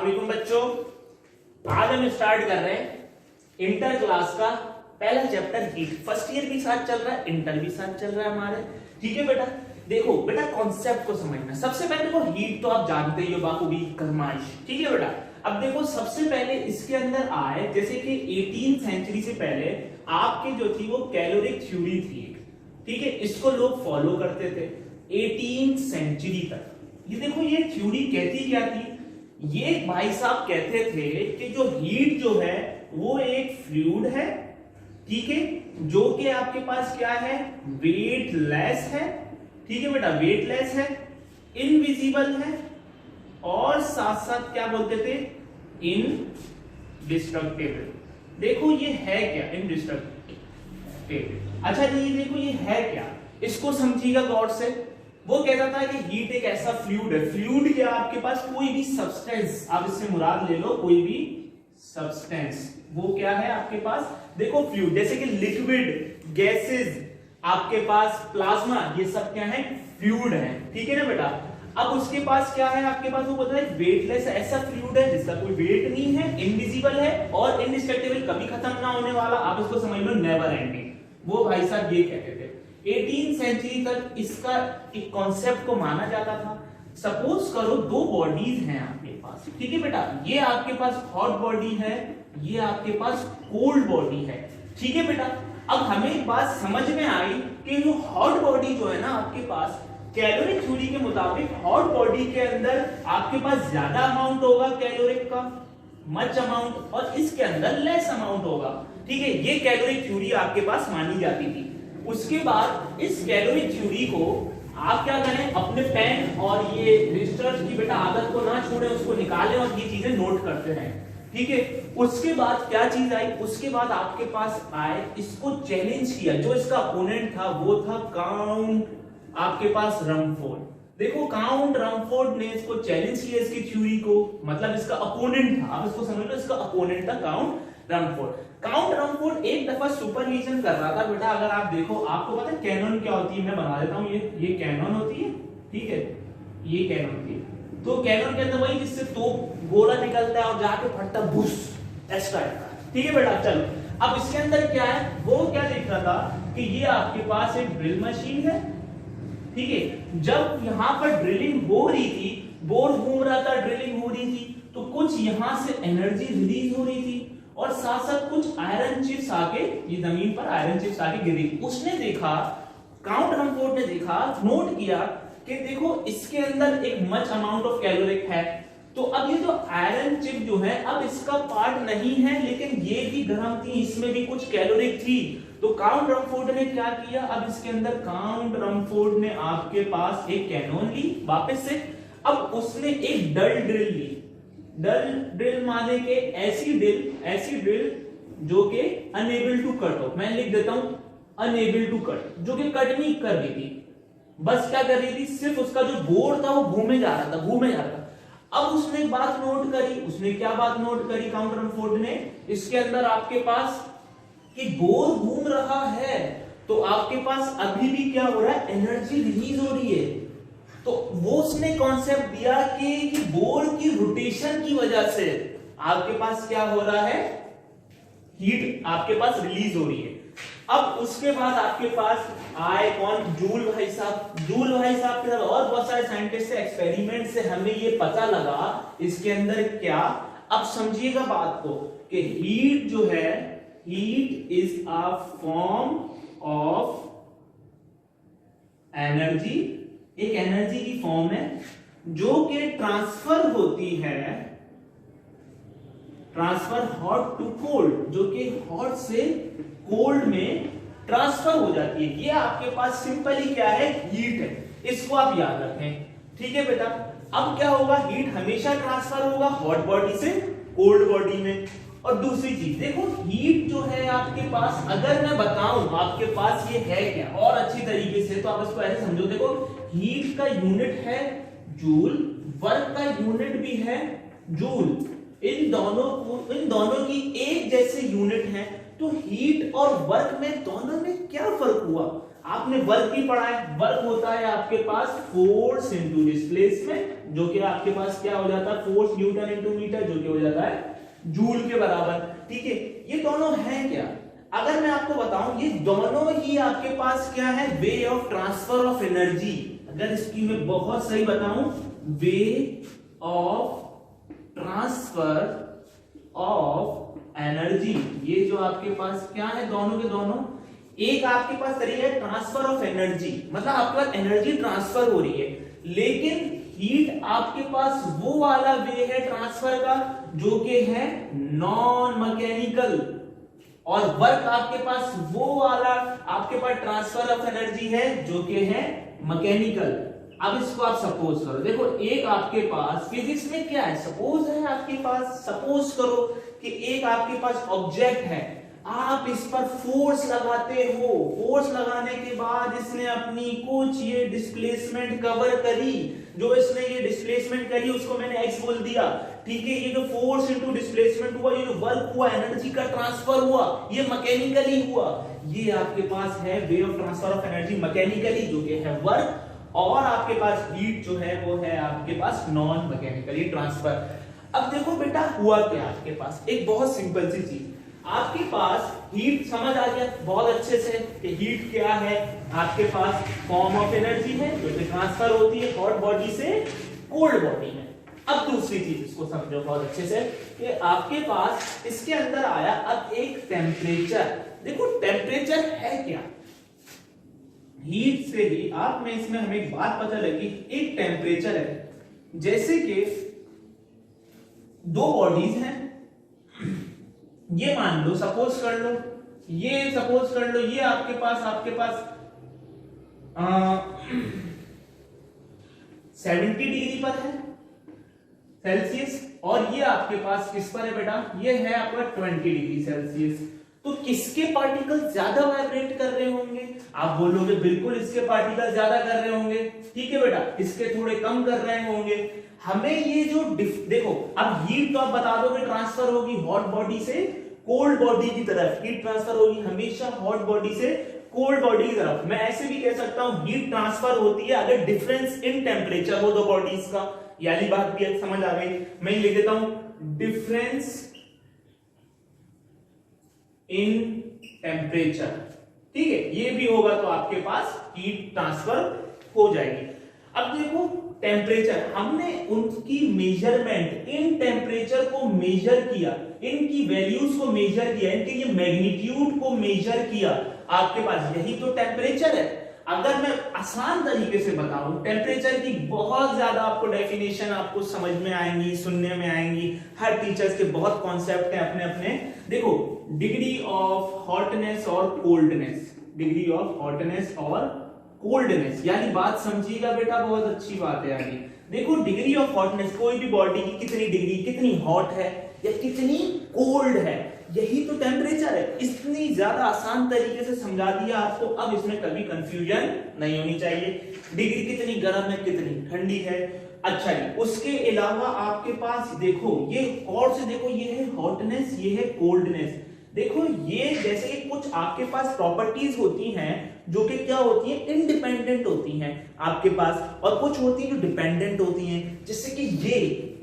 अस्सलाम वालेकुम बच्चों। आज हम स्टार्ट कर रहे हैं इंटर क्लास का पहला चैप्टर हीट। फर्स्ट ईयर भी साथ चल रहा है, इंटर भी साथ चल रहा है हमारे। ठीक है बेटा, देखो बेटा कॉन्सेप्ट को समझना। सबसे पहले देखो हीट तो आप जानते ही हो, बाखूबी गर्माइश। ठीक है बेटा, अब देखो सबसे पहले इसके अंदर आए, जैसे कि 18वीं सेंचुरी से पहले आपके जो थी वो कैलोरिक थ्योरी थी। ठीक है, इसको लोग फॉलो करते थे 18वीं सेंचुरी तक। ये देखो ये थ्योरी कहती क्या थी, ये भाई साहब कहते थे कि जो हीट जो है वो एक फ्लूइड है, ठीक है, जो कि आपके पास क्या है, वेटलेस है। ठीक है बेटा, वेटलेस है, इनविजिबल है, और साथ साथ क्या बोलते थे, इनडिस्ट्रक्टिबल। देखो ये है क्या, इनडिस्ट्रक्टिबल। अच्छा जी, ये देखो ये है क्या, इसको समझिएगा गौर से। वो कहता था कि हीट एक ऐसा फ्लूइड है। फ्लूइड क्या, आपके पास कोई भी सब्सटेंस, आप इससे मुराद ले लो कोई भी सब्सटेंस, वो क्या है आपके पास, देखो फ्लूइड, जैसे कि लिक्विड, गैसेस, आपके पास प्लाज्मा, ये सब क्या है, फ्लूइड है। ठीक है ना बेटा। अब उसके पास क्या है, आपके पास वो बोलता है वेटलेस, ऐसा फ्लूइड है जिसका कोई वेट नहीं है, इनविजिबल है और इनडिस्ट्रक्टिबल, कभी खत्म ना होने वाला। आप इसको समझ लो नेवर एंडिंग। वो भाई साहब ये कहते थे। 18वीं सेंचुरी तक इसका एक कॉन्सेप्ट को माना जाता था। सपोज करो दो बॉडीज हैं आपके पास। ठीक है बेटा, ये आपके पास हॉट बॉडी है, ये आपके पास कोल्ड बॉडी है। ठीक है बेटा, अब हमें एक बात समझ में आई कि जो हॉट बॉडी जो है ना आपके पास, कैलोरी थ्योरी के मुताबिक हॉट बॉडी के अंदर आपके पास ज्यादा अमाउंट होगा कैलोरिक का, मच अमाउंट, और इसके अंदर लेस अमाउंट होगा। ठीक है, ये कैलोरी थ्योरी आपके पास मानी जाती थी। उसके बाद इस कैलोरी थ्योरी को आप क्या करें, अपने पेन और ये रजिस्टर्स की बेटा आदत को ना छोड़ें, उसको निकालें और ये चीजें नोट करते रहें। ठीक है, उसके बाद क्या चीज आई, उसके बाद आपके पास आए, इसको चैलेंज किया। जो इसका अपोनेंट था वो था काउंट आपके पास रमफोर्ड। देखो काउंट रमफोर्ड ने इसको चैलेंज किया, इसकी थ्योरी को, मतलब इसका अपोनेंट था। आप इसको समझ लो, इसका अपोनेंट था काउंट रमफोर्ड। काउंट रमफोर्ड एक दफा सुपरविजन कर रहा था बेटा। अगर आप देखो, आपको पता है कैनन क्या होती है, मैं बना देता हूं। ये कैनन होती है, ठीक है, ये कैनन होती है। तो कैनन के अंदर वही जिससे तोप गोला निकलता है और जाके फटता बुश, ऐसा है। ठीक है बेटा, चलो अब इसके अंदर क्या है, वो क्या देख रहा था कि ये आपके पास एक ड्रिल मशीन है। ठीक है, जब यहां पर ड्रिलिंग हो रही थी, बोर घूम रहा था, ड्रिलिंग हो रही थी, तो कुछ यहां से एनर्जी रिलीज हो रही थी और साथ साथ कुछ आयरन चिप्स आके, ये जमीन पर आयरन चिप्स आके गिरी। उसने देखा, काउंट रमफोर्ड ने देखा, नोट किया कि देखो इसके अंदर एक मच अमाउंट ऑफ कैलोरिक है। तो अब ये जो आयरन चिप जो है, अब इसका पार्ट नहीं है, लेकिन ये भी गर्म थी, इसमें भी कुछ कैलोरिक थी। तो काउंट रमफोर्ड ने क्या किया, अब इसके अंदर काउंट रमफोर्ड ने आपके पास एक कैनन ली वापस से। अब उसने एक डल ड्रिल ली। डल ड्रिल माने के ऐसी ड्रिल जो कि अनएबल टू कट हो, मैं लिख देता हूं अनएबल टू कट, जो कि कट नहीं कर रही थी, बस क्या कर रही थी, सिर्फ उसका जो बोर था वो घूमे जा रहा था। अब उसने एक बात नोट करी, उसने क्या बात नोट करी काउंट रमफोर्ड ने, इसके अंदर आपके पास कि बोर घूम रहा है, तो आपके पास अभी भी क्या हो रहा है, एनर्जी रिलीज हो रही है। तो वो उसने कॉन्सेप्ट दिया कि बोर की रोटेशन की वजह से आपके पास क्या हो रहा है, हीट आपके पास रिलीज हो रही है। अब उसके बाद आपके पास आए कौन, जूल भाई साहब। जूल भाई साहब के साथ और बहुत सारे साइंटिस्ट से एक्सपेरिमेंट से हमें ये पता लगा इसके अंदर क्या। अब समझिएगा बात को कि हीट जो है, heat is a form of energy, एक एनर्जी की फॉर्म है जो कि ट्रांसफर होती है, ट्रांसफर हॉट टू कोल्ड, जो कि हॉट से कोल्ड में ट्रांसफर हो जाती है। ये आपके पास सिंपली क्या है, हीट है, इसको आप याद रखें। ठीक है बेटा, अब क्या होगा, हीट हमेशा ट्रांसफर होगा हॉट बॉडी से कोल्ड बॉडी में। और दूसरी चीज देखो, हीट जो है आपके पास, अगर मैं बताऊं आपके पास ये है क्या और अच्छी तरीके से, तो आप इसको ऐसे समझो। देखो हीट का यूनिट है जूल, वर्क का यूनिट भी है जूल, इन दोनों की एक जैसे यूनिट है। तो हीट और वर्क में दोनों में क्या फर्क हुआ, आपने वर्क भी पढ़ा है, वर्क होता है आपके पास फोर्स इनटू डिस्प्लेसमेंट, जो कि आपके पास क्या हो जाता है, फोर्स न्यूटन इनटू मीटर, जो कि हो जाता है जूल के बराबर। ठीक है, ये दोनों हैं क्या, अगर मैं आपको बताऊं ये दोनों ही आपके पास क्या है, way of transfer of energy. अगर इसकी मैं बहुत सही बताऊं, way of transfer of energy, ये जो आपके पास क्या है, दोनों के दोनों एक आपके पास तरीका है ट्रांसफर ऑफ एनर्जी, मतलब आपके पास एनर्जी ट्रांसफर हो रही है, लेकिन हीट आपके पास वो वाला वे है ट्रांसफर का जो कि है नॉन मैकेनिकल, और वर्क आपके पास वो वाला आपके पास ट्रांसफर ऑफ एनर्जी है जो कि है मैकेनिकल। अब इसको आप सपोज करो, देखो एक आपके पास फिजिक्स में क्या है, सपोज है आपके पास, सपोज करो कि एक आपके पास ऑब्जेक्ट है, आप इस पर फोर्स लगाते हो, फोर्स लगाने के बाद इसने अपनी कुछ ये डिस्प्लेसमेंट कवर करी, जो इसने ये डिस्प्लेसमेंट करी उसको मैंने x बोल दिया। ठीक है, ये जो फोर्स इनटू डिस्प्लेसमेंट हुआ, ये जो वर्क हुआ, एनर्जी का ट्रांसफर हुआ, ये मैकेनिकली हुआ, ये आपके पास है way of transfer of energy mechanically, जो कि है वर्क, और आपके पास हीट जो है वो है आपके पास नॉन मैकेनिकली ट्रांसफर। अब देखो बेटा हुआ क्या, आपके पास एक बहुत सिंपल सी चीज, आपके पास हीट समझ आ गया बहुत अच्छे से कि हीट क्या है, आपके पास फॉर्म ऑफ एनर्जी है जो कि ट्रांसफर होती है हॉट बॉडी से कोल्ड बॉडी में। अब दूसरी चीज इसको समझो बहुत अच्छे से कि आपके पास इसके अंदर आया अब एक टेम्परेचर। देखो टेम्परेचर है क्या, हीट से ही आप में इसमें हमें एक बात पता लगी, एक टेम्परेचर है, जैसे कि दो बॉडीज हैं, ये मान लो, सपोज कर लो, ये सपोज कर लो, ये आपके पास 70 डिग्री पर है सेल्सियस, और ये आपके पास किस पर है बेटा, ये है आपका 20 डिग्री सेल्सियस। तो किसके पार्टिकल ज्यादा वाइब्रेट कर रहे होंगे, आप बोलोगे बिल्कुल इसके पार्टिकल ज्यादा कर रहे होंगे। ठीक है बेटा, इसके थोड़े कम कर रहे होंगे। हमें ये जो देखो, अब हीट तो आप बता दोगे ट्रांसफर होगी हॉट बॉडी से कोल्ड बॉडी की तरफ, हीट ट्रांसफर होगी हमेशा हॉट बॉडी से कोल्ड बॉडी की तरफ। मैं ऐसे भी कह सकता हूं हीट ट्रांसफर होती है अगर डिफरेंस इन टेम्परेचर हो दो बॉडीज का, यानी बात भी समझ आ गई। मैं लिख देता हूं डिफरेंस इन टेम्परेचर। ठीक है, ये भी होगा तो आपके पास हीट ट्रांसफर हो जाएगी। अब देखो टेम्परेचर, हमने उनकी मेजरमेंट, इन टेम्परेचर को मेजर किया, इनकी वैल्यूज को मेजर किया, इनके ये मैग्नीट्यूड को मेजर किया, आपके पास यही तो टेम्परेचर है। अगर मैं आसान तरीके से बताऊं, टेम्परेचर की बहुत ज्यादा आपको डेफिनेशन आपको समझ में आएंगी, सुनने में आएंगी, हर टीचर्स के बहुत कॉन्सेप्ट हैं अपने अपने। देखो डिग्री ऑफ हॉटनेस और कोल्डनेस, डिग्री ऑफ हॉटनेस और कोल्डनेस, यानी बात समझिएगा बेटा, बहुत अच्छी बात है यानी। देखो डिग्री ऑफ हॉटनेस, कोई भी बॉडी की कितनी डिग्री, कितनी हॉट है या कितनी कोल्ड है, यही तो टेम्परेचर है। इतनी ज्यादा आसान तरीके से समझा दिया आपको, अब इसमें कभी कंफ्यूजन नहीं होनी चाहिए। डिग्री कितनी गर्म है, कितनी ठंडी है। अच्छा जी, उसके अलावा आपके पास देखो ये और से देखो, ये है हॉटनेस, ये है कोल्डनेस। देखो ये जैसे कि कुछ आपके पास प्रॉपर्टीज होती हैं जो कि क्या होती हैं, इंडिपेंडेंट होती हैं आपके पास, और कुछ होती हैं जो डिपेंडेंट होती हैं, जैसे कि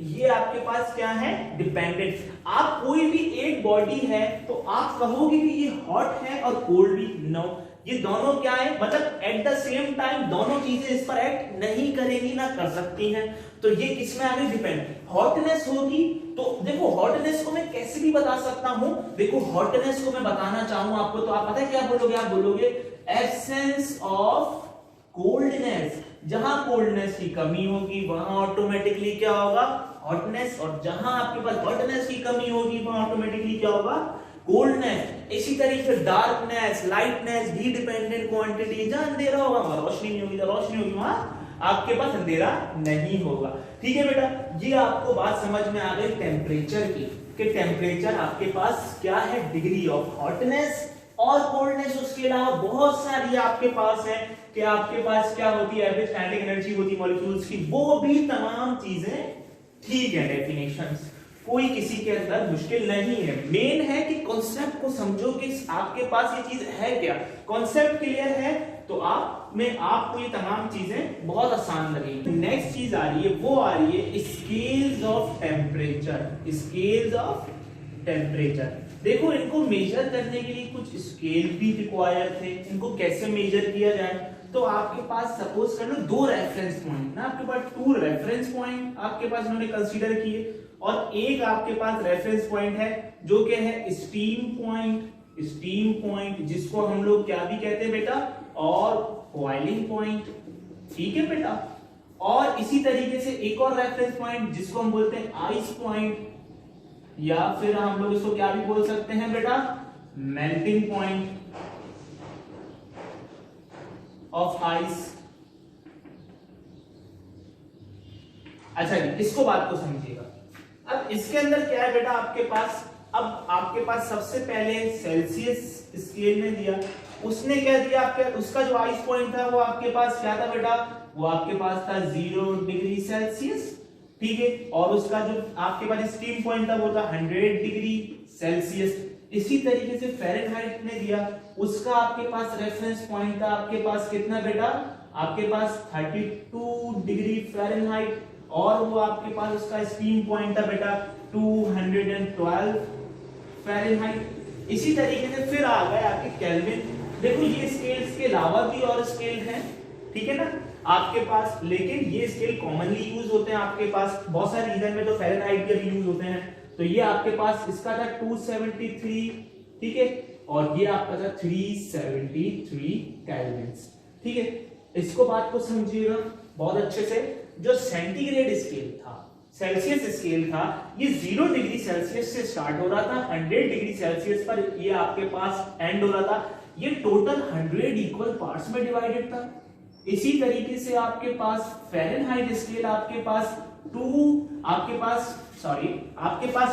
ये आपके पास क्या है, डिपेंडेंट। आप कोई भी एक बॉडी है तो आप कहोगे कि ये हॉट है और कोल्ड भी, नो, ये दोनों क्या है, मतलब एट द सेम टाइम दोनों चीजें इस पर एक्ट नहीं करेंगी, ना कर सकती हैं। तो ये किसमें आ गई, डिपेंड। हॉटनेस होगी तो देखो हॉटनेस को मैं कैसे भी बता सकता हूं, देखो हॉटनेस को मैं बताना चाहूं आपको तो आप पता है क्या बोलोगे, आप बोलोगे एब्सेंस ऑफ कोल्डनेस। जहां कोल्डनेस की कमी होगी वहां ऑटोमेटिकली क्या होगा, हॉटनेस, और जहां आपके पास हॉटनेस की कमी होगी वहां ऑटोमेटिकली क्या होगा, कोल्डनेस। इसी तरीके से डार्कनेस, लाइटनेस भी डिपेंडेंट क्वांटिटी, जहां अंधेरा होगा वहां रोशनी नहीं होगी, रोशनी होगी वहां आपके पास अंधेरा नहीं होगा। ठीक है बेटा, ये आपको बात समझ में आ गई टेम्परेचर की, कि टेम्परेचर आपके पास क्या है, डिग्री ऑफ हॉटनेस और कोल्डनेस। उसके अलावा बहुत सारी आपके पास है कि आपके पास क्या होती है, एवरेज काइनेटिक एनर्जी होती है मॉलिक्यूल्स की, वो भी तमाम चीजें ठीक है, डेफिनेशंस कोई किसी के अंदर मुश्किल नहीं है। मेन है कि कॉन्सेप्ट को समझो कि आपके पास ये चीज है क्या, कॉन्सेप्ट क्लियर है तो आपको ये तमाम चीजें बहुत आसान लगेंगी। नेक्स्ट चीज आ रही है, वो आ रही है scales of temperature. Scales of temperature, देखो इनको मेजर करने के लिए कुछ स्केल भी रिक्वायर थे। इनको कैसे मेजर किया जाए, तो आपके पास सपोज कर लो 2 रेफरेंस पॉइंट ना, आपके पास 2 रेफरेंस पॉइंट आपके पास इन्होंने कंसीडर किए, और एक आपके पास रेफरेंस पॉइंट है जो कि है स्टीम पॉइंट। स्टीम पॉइंट जिसको हम लोग क्या भी कहते हैं बेटा, और बॉइलिंग पॉइंट, ठीक है बेटा। और इसी तरीके से एक और रेफरेंस पॉइंट जिसको हम बोलते हैं आइस पॉइंट, या फिर हम लोग इसको क्या भी बोल सकते हैं बेटा, मेल्टिंग पॉइंट ऑफ आइस। अच्छा जी, इसको बात को समझिएगा। अब इसके अंदर क्या है बेटा आपके पास, अब आपके पास सबसे पहले सेल्सियस स्केल में दिया, उसने क्या दिया आपके, उसका जो आइस पॉइंट था वो आपके पास क्या था बेटा, वो आपके पास था 0 डिग्री सेल्सियस, ठीक है। और उसका जो आपके पास स्टीम पॉइंट था वो था 100 डिग्री सेल्सियस। इसी तरीके से फ़ारेनहाइट ने दिया, उसका आपके पास रेफरेंस पॉइंट था आपके पास कितना बेटा, आपके पास 32 डिग्री फ़ारेनहाइट, और वो आपके पास उसका स्टीम पॉइंट था बेटा 212 फ़ारेनहाइट। इसी तरीके से फिर आ गए आपके केल्विन। देखो ये स्केल्स के अलावा भी और स्केल हैं, ठीक है ना आपके पास, लेकिन ये स्केल कॉमनली यूज होते हैं आपके पास बहुत सारे रीजन में, तो फ़ारेनहाइट के भी यूज होते हैं। तो ये आपके पास इसका था 273, ठीक है, और ये आपका था 373 केल्विन्स, ठीक है। इसको बात को समझिएगा बहुत अच्छे से। जो सेंटीग्रेड स्केल था, सेल्सियस स्केल था, ये 0 डिग्री सेल्सियस से स्टार्ट हो रहा था, 100 डिग्री सेल्सियस पर ये आपके पास एंड हो रहा था। ये टोटल 100 इक्वल पार्ट्स में डिवाइडेड था। इसी तरीके से आपके पास फ़ारेनहाइट स्केल आपके पास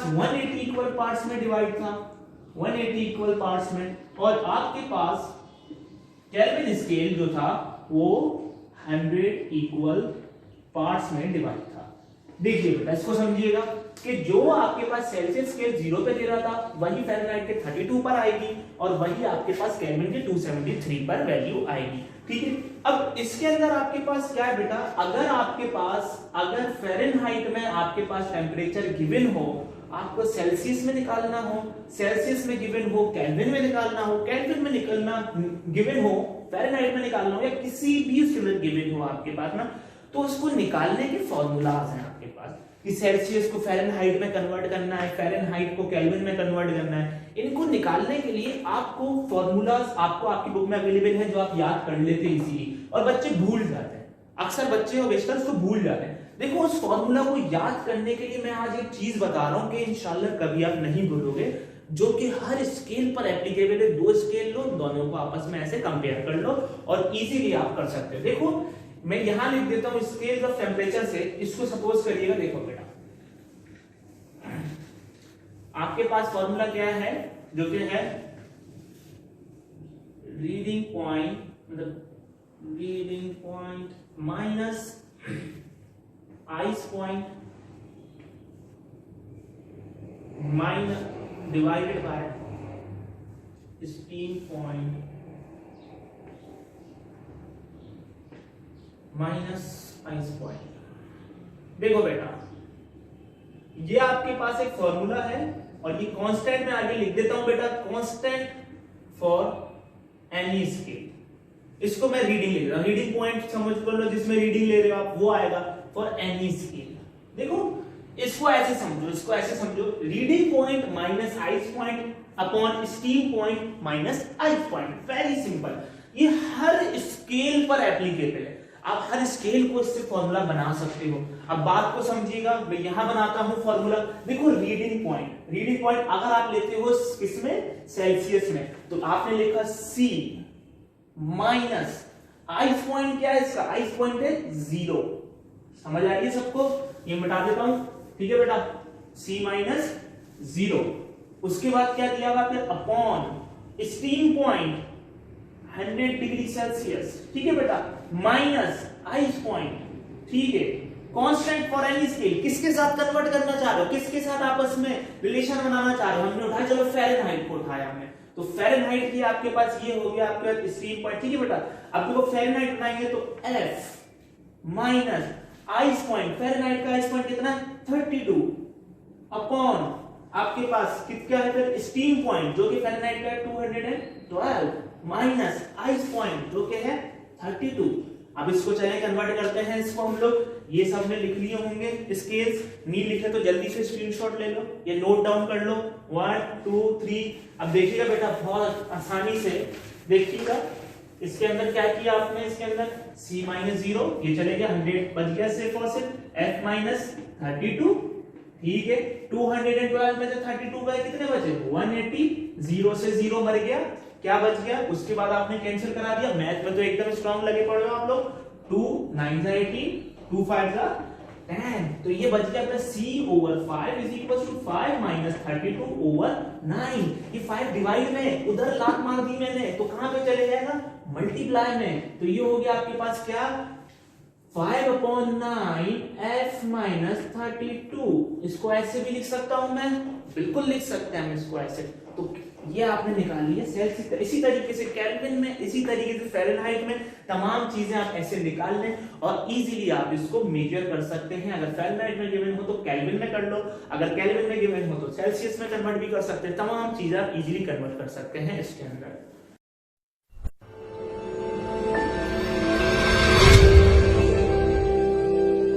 180 इक्वल पार्ट्स में डिवाइड था, 180 इक्वल पार्ट्स में। और आपके पास केल्विन स्केल जो था वो 100 इक्वल पार्ट्स में डिवाइड था। देखिए बेटा इसको समझिएगा कि जो आपके पास सेल्सियस स्केल 0 पे दे रहा था वही फ़ारेनहाइट के 32 पर आएगी, और वही आपके पास केल्विन के 273 पर वैल्यू आएगी, ठीक है। अब इसके अंदर आपके पास क्या है बेटा, अगर फ़ारेनहाइट में आपके पास टेम्परेचर गिवन हो, आपको सेल्सियस में निकालना हो, सेल्सियस में गिवन हो, केल्विन में निकालना हो, केल्विन में निकालना गिवन हो, फ़ारेनहाइट में निकालना हो, या किसी भी स्केल गिवन हो आपके पास ना, तो उसको निकालने के फॉर्मूलाज हैं आपके पास कि सेल्सियस को फ़ारेनहाइट में कन्वर्ट करना है, फ़ारेनहाइट को केल्विन में कन्वर्ट करना है। इनको निकालने के लिए आपको फॉर्मूलाज आपको आपकी बुक में अवेलेबल है, जो आप याद कर लेते हैं इजीली, और बच्चे भूल जाते हैं, अक्सर बच्चे और बेशतर उसको भूल जाते हैं। देखो उस फॉर्मूला को याद करने के लिए मैं आज एक चीज बता रहा हूं कि इंशाल्लाह कभी आप नहीं भूलोगे, जो कि हर स्केल पर एप्लीकेबल है। 2 स्केल लो, दोनों को आपस में ऐसे कंपेयर कर लो और इजीली आप कर सकते हो। देखो मैं यहां लिख देता हूं स्केल ऑफ टेम्परेचर से, इसको सपोज करिएगा। देखो बेटा आपके पास फॉर्मूला क्या है, जो कि है reading point minus ice point minus divided by steam point minus ice point. देखो बेटा ये आपके पास एक फॉर्मूला है, और ये कांस्टेंट में आगे लिख देता हूं बेटा, कांस्टेंट फॉर एनी स्केल। इसको मैं रीडिंग ले रहा हूं, रीडिंग पॉइंट समझ कर लो, जिसमें रीडिंग ले रहे हो आप वो आएगा फॉर एनी स्केल। देखो इसको ऐसे समझो, reading point minus ice point upon steam point minus ice point. Very simple, ये हर स्केल पर एप्लीकेबल है। आप हर स्केल को इससे फॉर्मूला बना सकते हो। अब बात को समझिएगा, मैं यहां बनाता हूं फॉर्मूला। देखो रीडिंग पॉइंट अगर आप लेते हो किसमें, सेल्सियस में, तो आपने लिखा C माइनस आइस पॉइंट। क्या है इसका, आइस पॉइंट है 0। समझ आ रही है सबको, ये मिटा देता हूं, ठीक है बेटा, C माइनस 0। उसके बाद क्या दिया आपने, upon steam point 100 degree Celsius, ठीक है बेटा, माइनस आइस पॉइंट, ठीक है। कांस्टेंट फॉर एनी स्केल, किसके साथ कन्वर्ट करना चाह रहे हो, किसके साथ आपस में रिलेशन बनाना चाह रहे हो, हमने उठाया, चलो फ़ारेनहाइट को उठाया हमने, तो फ़ारेनहाइट की आपके पास ये हो गया आपके पास स्टीम पॉइंट, ठीक है बेटा। अब देखो फ़ारेनहाइट बनाएंगे तो F minus ice point, Fahrenheit का आइस पॉइंट कितना है 32 अपॉन आपके पास कितना है फिर स्टीम पॉइंट जो कि फ़ारेनहाइट का है 212 माइनस आइस पॉइंट जो कि है 32। अब इसको चलें कन्वर्ट करते हैं इसको हम लोग, ये सब में लिख लिए होंगे स्केल्स, नहीं लिखे तो जल्दी से स्क्रीनशॉट ले लो या नोट डाउन कर लो 1 2 3। अब देखिएगा बेटा बहुत आसानी से देखिएगा इसके अंदर क्या किया आपने, इसके अंदर c माइनस 0 ये चले गया 100 बच गया सिर्फ और सिर्फ f माइनस 32, ठीक है। 212 में से 32 गए कितने बचे 180, 0 से 0 मर गया, क्या बच गया, उसके बाद आपने कैंसिल करा दिया। मैथ में तो एकदम स्ट्रांग लगे पड़े हो आप लोग। 2 9 जा 18, 2 5 जा 10, तो ये बच गया अपना c over 5 is equal to 5 minus 32 over 9। ये 5 डिवाइड में उधर लात मार दी मैंने तो कहां पे चले जाएगा मल्टीप्लाई में, तो ये हो गया आपके पास क्या 5 अपॉन 9 f माइनस 32। इसको ऐसे भी लिख सकता हूं मैं, बिल्कुल लिख सकते हैं हम इसको ऐसे। तो ये आपने निकाल लिया सेल्सियस, इसी तरीके से केल्विन में, इसी तरीके से फ़ारेनहाइट में, तमाम चीजें आप ऐसे निकाल लें और इजीली आप इसको मेजर कर सकते हैं। अगर फ़ारेनहाइट में गिवन हो तो केल्विन में कर लो, अगर केल्विन में गिवन हो तो सेल्सियस में कन्वर्ट भी कर सकते हैं। तमाम चीजें आप इजीली कन्वर्ट कर सकते हैं इसके अंदर।